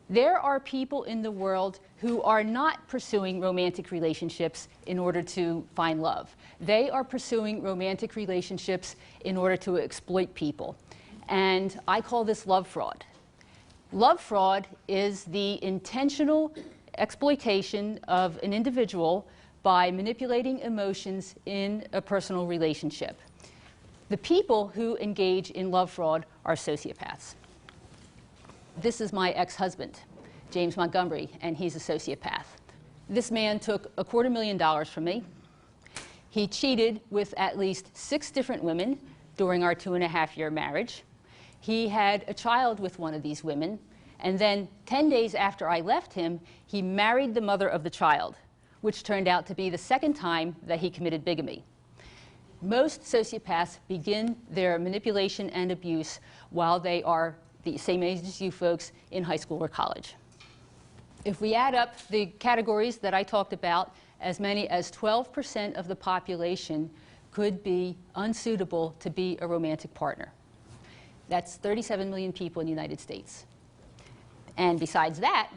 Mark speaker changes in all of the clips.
Speaker 1: There are people in the world who are not pursuing romantic relationships in order to find love. They are pursuing romantic relationships in order to exploit people. And I call this love fraud. Love fraud is the intentional exploitation of an individual by manipulating emotions in a personal relationship. The people who engage in love fraud are sociopaths. This is my ex-husband, James Montgomery, and he's a sociopath. This man took $250,000 from me. He cheated with at least 6 different women during our 2.5-year marriage. He had a child with one of these women, and then 10 days after I left him, he married the mother of the child, which turned out to be the 2nd time that he committed bigamy. Most sociopaths begin their manipulation and abuse while they are the same age as you folks in high school or college. If we add up the categories that I talked about, as many as 12% of the population could be unsuitable to be a romantic partner. That's 37 million people in the United States. And besides that,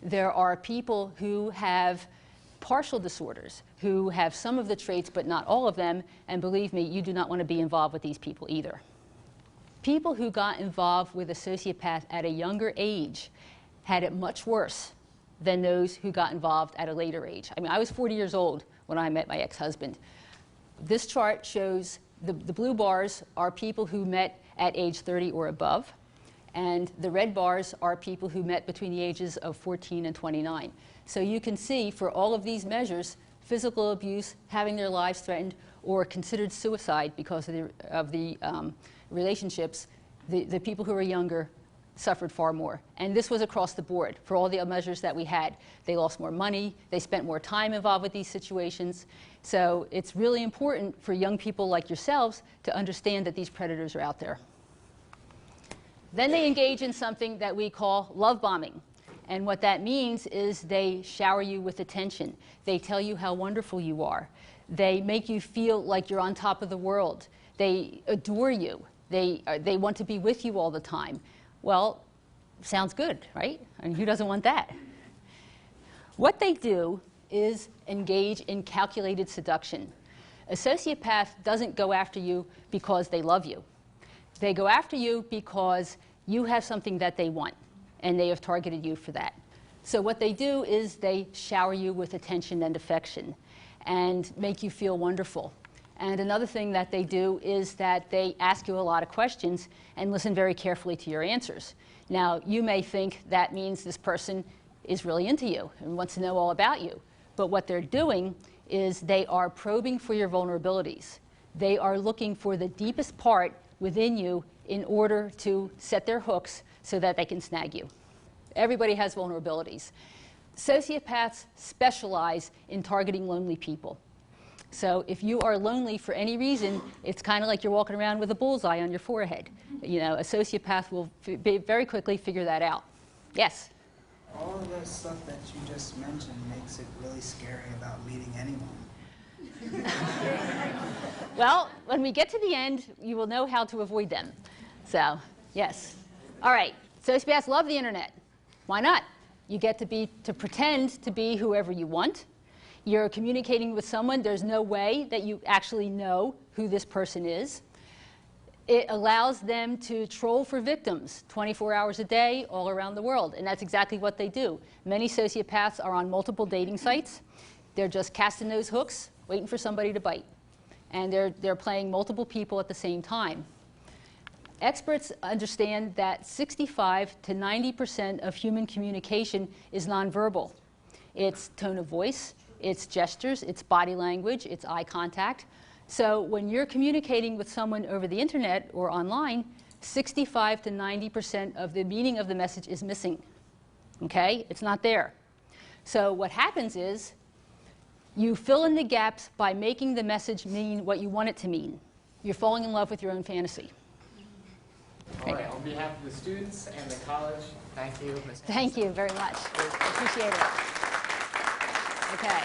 Speaker 1: there are people who have partial disorders, who have some of the traits but not all of them, and believe me, you do not want to be involved with these people either. People who got involved with a sociopath at a younger age had it much worse than those who got involved at a later age. I mean, I was 40 years old when I met my ex-husband. This chart shows the blue bars are people who met at age 30 or above, and the red bars are people who met between the ages of 14 and 29. So you can see for all of these measures, physical abuse, having their lives threatened, or considered suicide because of the relationships, the people who are younger suffered far more. And this was across the board for all the measures that we had. They lost more money, they spent more time involved with these situations. So it's really important for young people like yourselves to understand that these predators are out there. Then they engage in something that we call love bombing. And what that means is they shower you with attention. They tell you how wonderful you are. They make you feel like you're on top of the world. They adore you. They want to be with you all the time. Well, sounds good, right? I mean, who doesn't want that? What they do is engage in calculated seduction. A sociopath doesn't go after you because they love you. They go after you because you have something that they want, and they have targeted you for that. So what they do is they shower you with attention and affection and make you feel wonderful. And another thing that they do is that they ask you a lot of questions and listen very carefully to your answers. Now, you may think that means this person is really into you and wants to know all about you. But what they're doing is they are probing for your vulnerabilities. They are looking for the deepest part within you in order to set their hooks so that they can snag you. Everybody has vulnerabilities. Sociopaths specialize in targeting lonely people. So if you are lonely for any reason, it's kind of like you're walking around with a bullseye on your forehead. You know, a sociopath will very quickly figure that out. Yes?
Speaker 2: All of the stuff that you just mentioned makes it really scary about meeting anyone.
Speaker 1: Well, when we get to the end, you will know how to avoid them. So, yes. All right, sociopaths love the internet. Why not? You get to pretend to be whoever you want. You're communicating with someone. There's no way that you actually know who this person is. It allows them to troll for victims 24 hours a day all around the world, and that's exactly what they do. Many sociopaths are on multiple dating sites. They're just casting those hooks, waiting for somebody to bite. And they're playing multiple people at the same time. Experts understand that 65 to 90% of human communication is nonverbal. It's tone of voice, it's gestures, it's body language, it's eye contact. So when you're communicating with someone over the internet or online, 65 to 90% of the meaning of the message is missing. Okay? It's not there. So what happens is you fill in the gaps by making the message mean what you want it to mean. You're falling in love with your own fantasy.
Speaker 3: All right, on behalf of the students and the college, thank you, Ms.
Speaker 1: Thank you very much. I appreciate it. Okay.